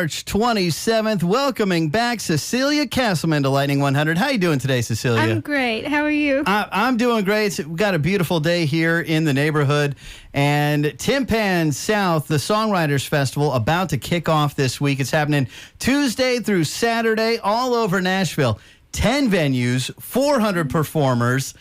March 27th. Welcoming back Cecilia Castleman to Lightning 100. How you doing today, Cecilia? I'm great. How are you? I'm doing great. We've got a beautiful day here in the neighborhood. And Timpan South, the Songwriters Festival, about to kick off this week. It's happening Tuesday through Saturday all over Nashville. 10 venues, 400 performers.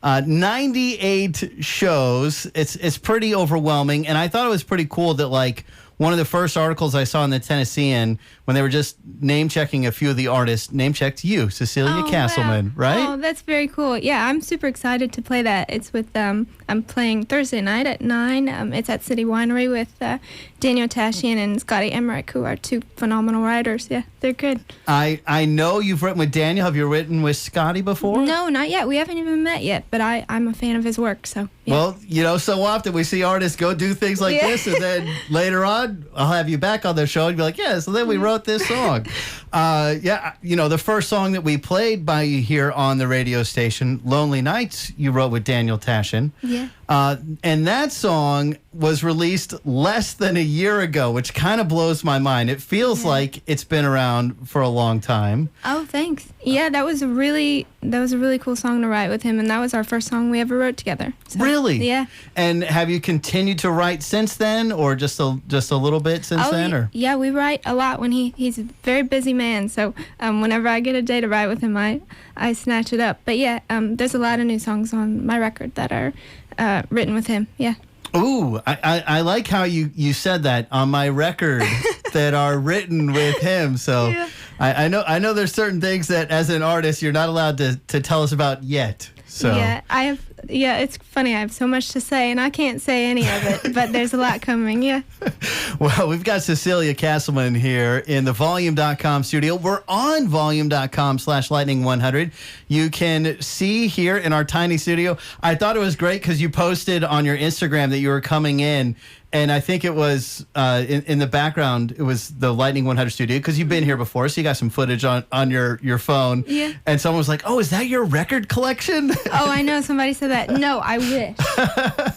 98 shows. It's pretty overwhelming, and I thought it was pretty cool that, like, one of the first articles I saw in the Tennessean, when they were just name-checking a few of the artists, name-checked you, Cecilia Castleman, wow. right? Oh, that's very cool. Yeah, I'm super excited to play that. It's with, I'm playing Thursday night at 9. It's at City Winery with Daniel Tashian and Scotty Emmerich, who are two phenomenal writers. Yeah, they're good. I know you've written with Daniel. Have you written with Scotty before? No, not yet. We haven't even met yet, but I'm a fan of his work, so yeah. Well, you know, so often we see artists go do things like this, and then later on, I'll have you back on the show and be like, yeah, so then we wrote this song. You know, the first song that we played by you here on the radio station, Lonely Nights, you wrote with Daniel Tashian. Yeah. And that song was released less than a year ago, which kind of blows my mind. It feels like it's been around for a long time. Oh, thanks. Yeah, that was a really cool song to write with him, and that was our first song we ever wrote together. So, really? Yeah. And have you continued to write since then, or just a little bit since then? Or yeah, we write a lot when he's a very busy man. So whenever I get a day to write with him, I snatch it up. But yeah, there's a lot of new songs on my record that are written with him. Yeah. Ooh, I like how you said that, on my record that are written with him. So yeah. I know there's certain things that as an artist you're not allowed to tell us about yet. So yeah, it's funny. I have so much to say, and I can't say any of it, but there's a lot coming, yeah. Well, we've got Cecilia Castleman here in the Volume.com studio. We're on Volume.com/Lightning100. You can see here in our tiny studio. I thought it was great because you posted on your Instagram that you were coming in, and I think it was in the background, it was the Lightning 100 studio, because you've been here before, so you got some footage on your phone. Yeah. And someone was like, oh, is that your record collection? Oh, I know. Somebody said that. No, I wish.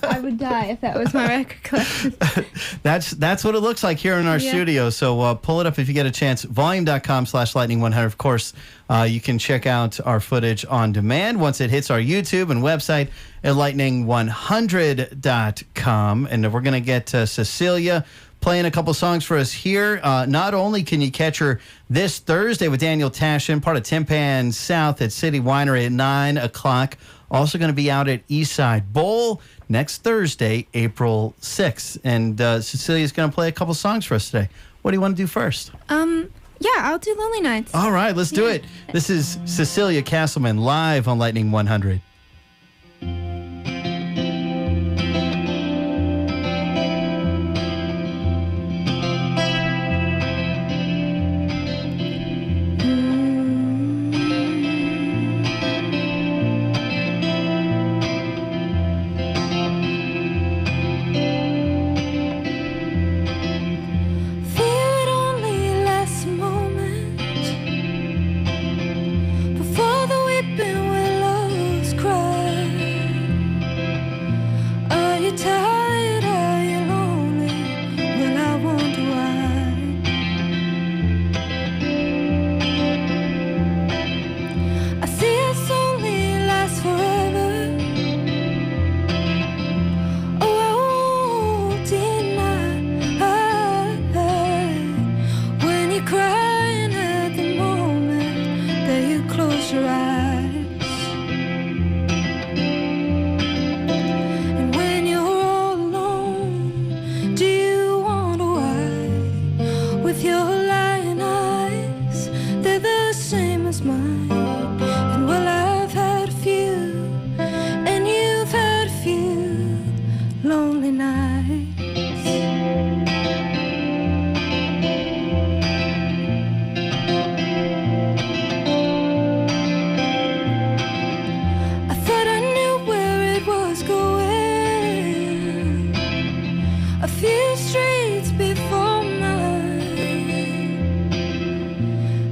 I would die if that was my record collection. That's what it looks like here in our studio. So pull it up if you get a chance. Volume.com/Lightning100. Of course, you can check out our footage on demand once it hits our YouTube and website at lightning100.com. And we're going to get Cecilia playing a couple songs for us here. Not only can you catch her this Thursday with Daniel Tashian, part of Timpan South at City Winery at 9 o'clock. Also going to be out at Eastside Bowl next Thursday, April 6th. And Cecilia's going to play a couple songs for us today. What do you want to do first? Yeah, I'll do Lonely Nights. All right, let's do it. This is Cecilia Castleman live on Lightning 100.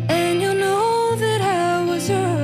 And you know that I was early.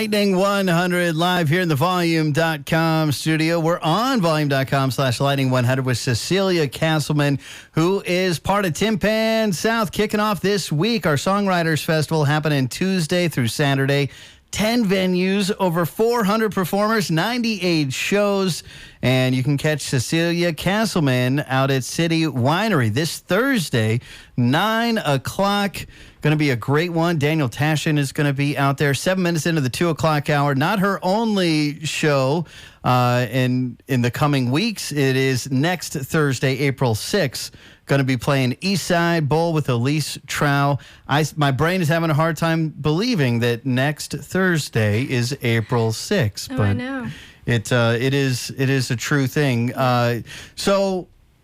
Lightning 100 live here in the Volume.com studio. We're on Volume.com/Lightning 100 with Cecilia Castleman, who is part of Tin Pan South, kicking off this week. Our Songwriters Festival happening Tuesday through Saturday. 10 venues, over 400 performers, 98 shows, and you can catch Cecilia Castleman out at City Winery this Thursday, 9 o'clock. Going to be a great one. Daniel Tashin is going to be out there 7 minutes into the 2 o'clock hour. Not her only show in the coming weeks. It is next Thursday, April 6th. Going to be playing Eastside Bowl with Elise Trow. My brain is having a hard time believing that next Thursday is April 6th. Oh, but I know. it is a true thing.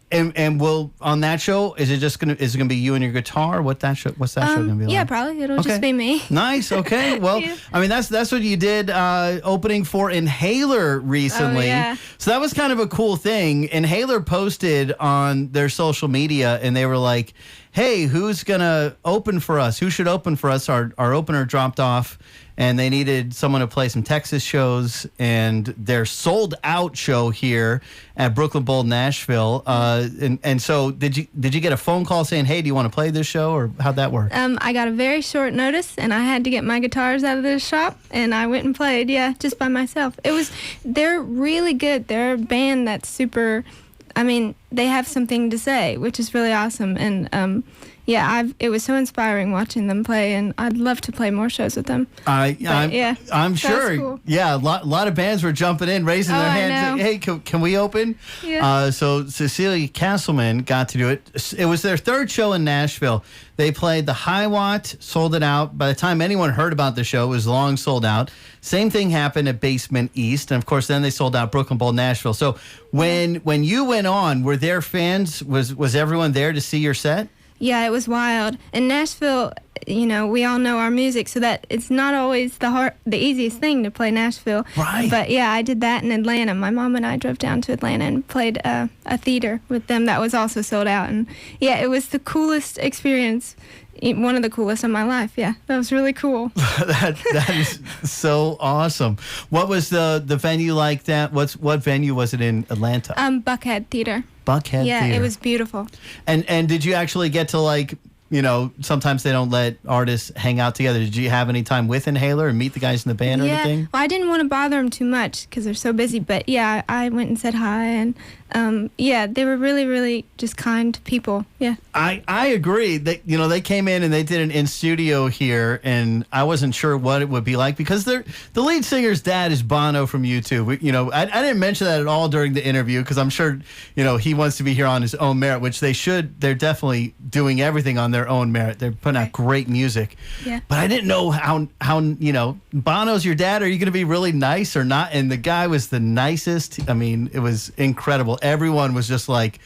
And will on that show is it gonna be you and your guitar? What's that show gonna be like? Yeah, probably it'll just be me. Nice. Okay. Well, Yeah. I mean that's what you did opening for Inhaler recently. Oh, yeah. So that was kind of a cool thing. Inhaler posted on their social media and they were like, "Hey, who's gonna open for us? Who should open for us? Our opener dropped off." And they needed someone to play some Texas shows, and their sold out show here at Brooklyn Bowl, Nashville. And so, did you get a phone call saying, "Hey, do you want to play this show?" Or how'd that work? I got a very short notice, and I had to get my guitars out of the shop, and I went and played. Yeah, just by myself. They're really good. They're a band that's super. I mean, they have something to say, which is really awesome. And it was so inspiring watching them play, and I'd love to play more shows with them. I'm sure. Cool. Yeah, a lot of bands were jumping in, raising their hands. Saying, "Hey, can we open?" Yeah. So Cecilia Castleman got to do it. It was their third show in Nashville. They played the Hiwatt, sold it out. By the time anyone heard about the show, it was long sold out. Same thing happened at Basement East, and of course, then they sold out Brooklyn Bowl, Nashville. So when you went on, were there fans? Was everyone there to see your set? Yeah, it was wild. In Nashville, we all know our music, so that it's not always the easiest thing to play Nashville. Right. But yeah, I did that in Atlanta. My mom and I drove down to Atlanta and played a theater with them that was also sold out. And yeah, it was the coolest experience. One of the coolest of my life. Yeah, that was really cool. that is so awesome. What was the venue like that? What venue was it in Atlanta? Buckhead Theater. Buckhead Yeah, Theater. it was beautiful. And did you actually get to sometimes they don't let artists hang out together. Did you have any time with Inhaler and meet the guys in the band or anything? Well, I didn't want to bother them too much because they're so busy. But yeah, I went and said hi, and they were really, really just kind people. Yeah. I agree. They came in and they did an in studio here, and I wasn't sure what it would be like because the lead singer's dad is Bono from U2. I didn't mention that at all during the interview because I'm sure he wants to be here on his own merit, which they should. They're definitely doing everything on their own merit. They're putting out great music. Yeah. But I didn't know how Bono's your dad. Are you going to be really nice or not? And the guy was the nicest. I mean, it was incredible. Everyone was just like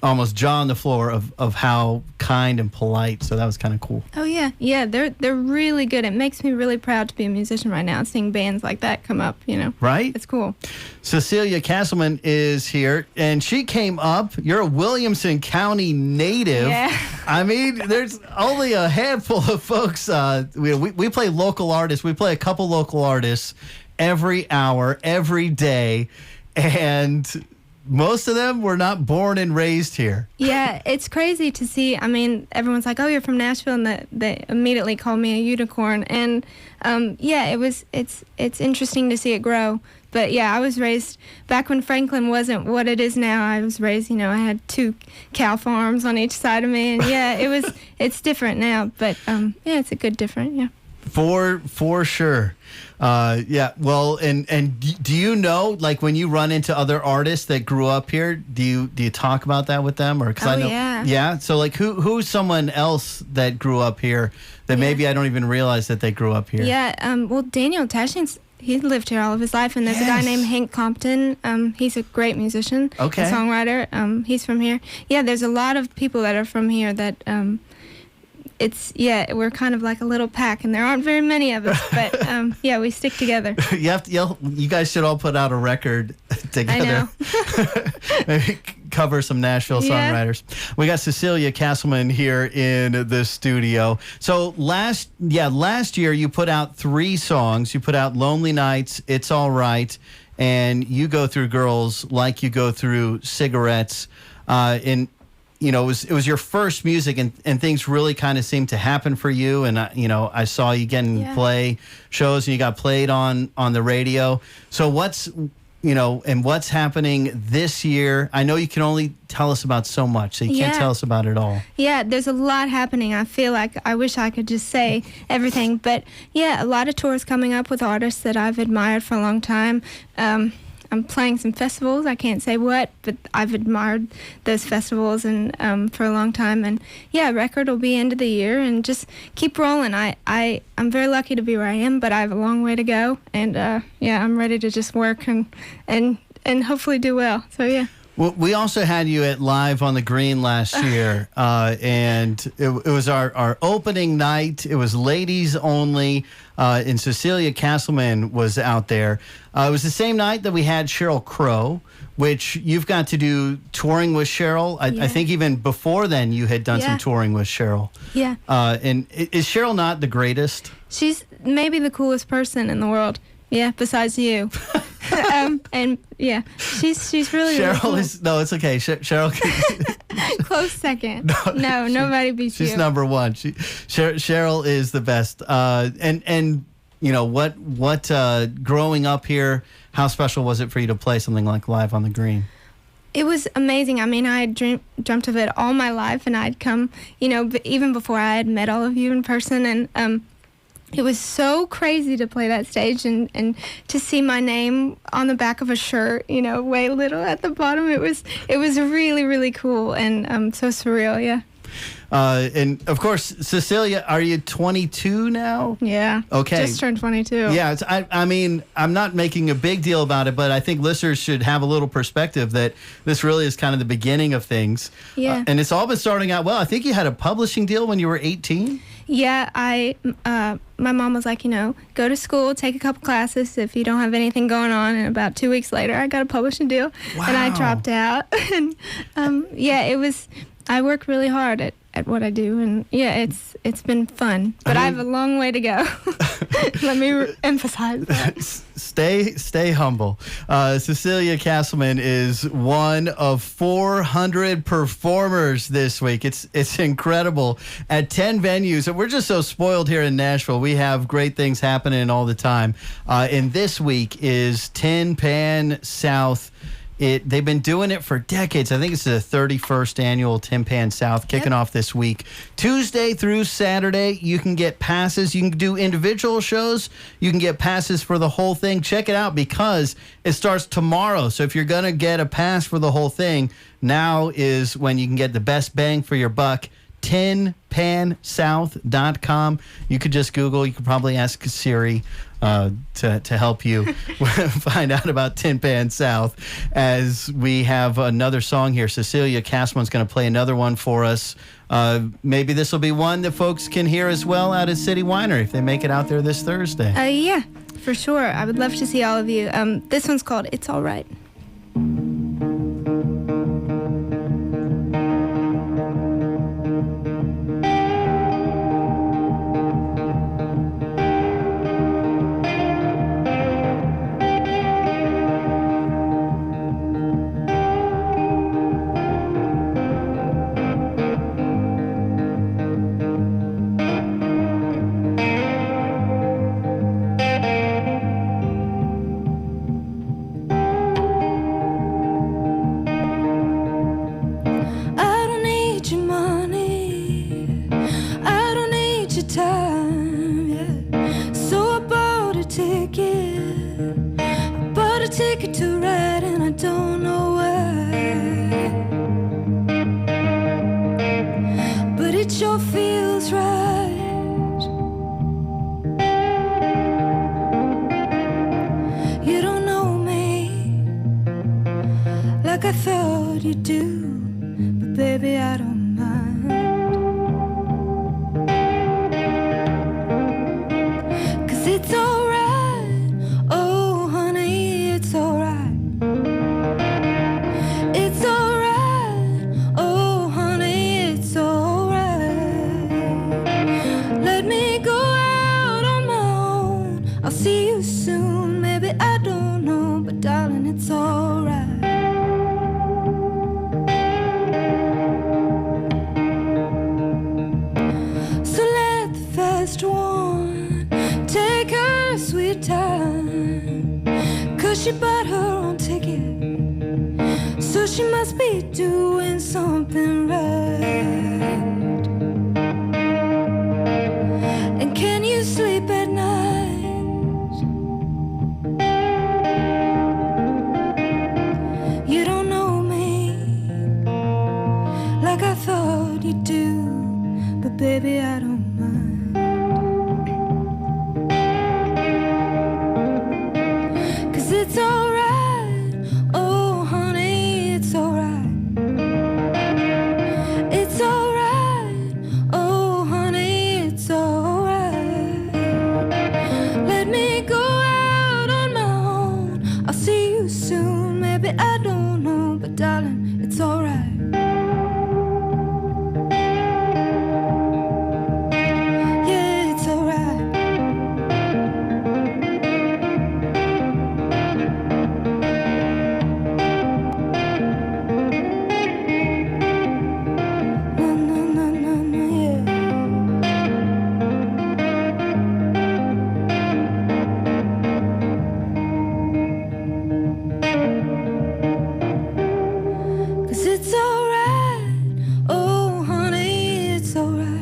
almost jaw on the floor of how kind and polite. So that was kind of cool. Oh yeah, they're really good. It makes me really proud to be a musician right now, seeing bands like that come up. Right? It's cool. Cecilia Castleman is here, and she came up. You're a Williamson County native. Yeah. I mean, there's only a handful of folks. We play local artists. We play a couple local artists every hour, every day, and most of them were not born and raised here. Yeah, it's crazy to see. I mean, everyone's like, "Oh, you're from Nashville," and they immediately call me a unicorn. And it's interesting to see it grow. But yeah, I was raised back when Franklin wasn't what it is now. I was raised, I had 2 cow farms on each side of me, and yeah, it's different now. But it's a good different. Yeah. For sure. Yeah. Well, and do you know, like when you run into other artists that grew up here, do you talk about that with them, or because I know, yeah. So like who's someone else that grew up here that maybe I don't even realize that they grew up here? Yeah. Well, Daniel Tashin, he lived here all of his life, and there's a guy named Hank Compton. He's a great musician, a songwriter. He's from here. Yeah. There's a lot of people that are from here that. We're kind of like a little pack, and there aren't very many of us, but we stick together. You guys should all put out a record together. I know. cover some Nashville songwriters. We got Cecilia Castleman here in the studio. So last year you put out 3 songs. You put out Lonely Nights, It's All Right, and You Go Through Girls Like You Go Through Cigarettes. And you know, it was your first music, and things really kind of seemed to happen for you. And I saw you getting play shows, and you got played on the radio. So what's happening this year? I know you can only tell us about so much, so you can't tell us about it all. Yeah, there's a lot happening. I feel like I wish I could just say everything, but yeah, a lot of tours coming up with artists that I've admired for a long time. I'm playing some festivals. I can't say what, but I've admired those festivals and for a long time. And yeah, record will be end of the year, and just keep rolling. I'm very lucky to be where I am, but I have a long way to go. And I'm ready to just work and hopefully do well. So yeah. Well, we also had you at Live on the Green last year, and it was our opening night. It was ladies only, and Cecilia Castleman was out there. It was the same night that we had Sheryl Crow, which you've got to do touring with Sheryl. I think even before then you had done some touring with Sheryl. Yeah. And is Sheryl not the greatest? She's maybe the coolest person in the world. Yeah, besides you. And yeah, she's really Sheryl cool. It's okay. Sheryl close second. No, nobody beats you. She's number one. Sheryl is the best. And you know what growing up here, how special was it for you to play something like Live on the Green? It was amazing. I mean, I had dreamt of it all my life, and I'd come, even before I had met all of you in person, and it was so crazy to play that stage and to see my name on the back of a shirt, way little at the bottom. It was really, really cool and so surreal, yeah. And of course, Cecilia, are you 22 now? Yeah. Okay. Just turned 22. Yeah. I mean, I'm not making a big deal about it, but I think listeners should have a little perspective that this really is kind of the beginning of things. Yeah. And it's all been starting out well. I think you had a publishing deal when you were 18. Yeah, my mom was like, go to school, take a couple classes if you don't have anything going on. And about 2 weeks later, I got a publishing deal. Wow. And I dropped out. And I work really hard at what I do. And yeah, it's been fun. But I have a long way to go. Let me emphasize that. Stay humble. Cecilia Castleman is one of 400 performers this week. It's incredible at 10 venues. And we're just so spoiled here in Nashville. We have great things happening all the time. And this week is Tin Pan South. They've been doing it for decades. I think it's the 31st annual Tin Pan South kicking off this week. Tuesday through Saturday, you can get passes. You can do individual shows. You can get passes for the whole thing. Check it out because it starts tomorrow. So if you're going to get a pass for the whole thing, now is when you can get the best bang for your buck. tinpansouth.com. You could just Google. You could probably ask Siri to help you find out about Tin Pan South. As we have another song here, Cecilia Castleman's going to play another one for us. Maybe this will be one that folks can hear as well out at City Winery if they make it out there this Thursday. Yeah, for sure. I would love to see all of you. This one's called It's All Right. Ticket to ride and I don't know why, but it sure feels right. You don't know me like I thought you do, but baby I don't mind, 'cause it's alright. Oh honey, it's alright. It's alright. she bought her own ticket, so she must be doing something right. And can you sleep at night? You don't know me like I thought you do, but baby, I don't mind. 'Cause it's alright, oh honey, it's alright. It's alright, oh honey, it's alright. Let me go out on my own, I'll see you soon, maybe I don't know, but darling, it's alright. Yeah, it's alright. Na na na na na, yeah. 'Cause it's alright, oh honey, it's alright.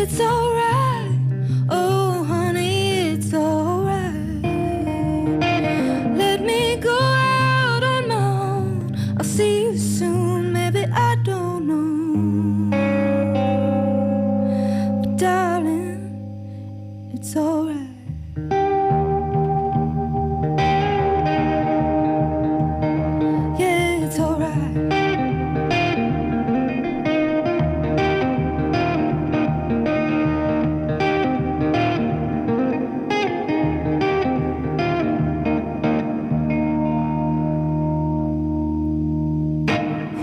It's alright, oh honey, it's alright. Let me go out on my own, I'll see you soon, maybe I don't know, but darling, it's alright. Yeah, it's alright.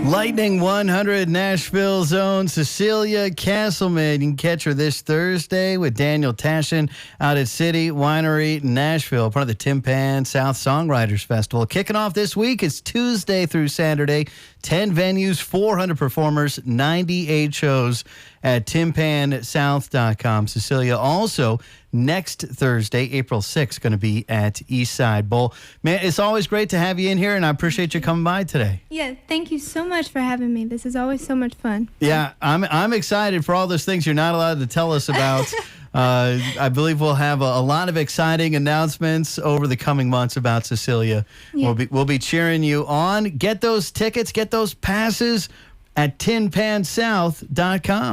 Lightning 100 Nashville's own Cecilia Castleman. You can catch her this Thursday with Daniel Tashin out at City Winery, Nashville, part of the Tin Pan South Songwriters Festival. Kicking off this week, it's Tuesday through Saturday. 10 venues, 400 performers, 98 shows at tinpansouth.com. Cecilia also next Thursday, April 6th, going to be at Eastside Bowl. Man, it's always great to have you in here, and I appreciate you coming by today. Yeah, thank you so much for having me. This is always so much fun. Yeah, I'm excited for all those things you're not allowed to tell us about. I believe we'll have a lot of exciting announcements over the coming months about Cecilia. Yeah. We'll be cheering you on. Get those tickets, get those passes at tinpansouth.com.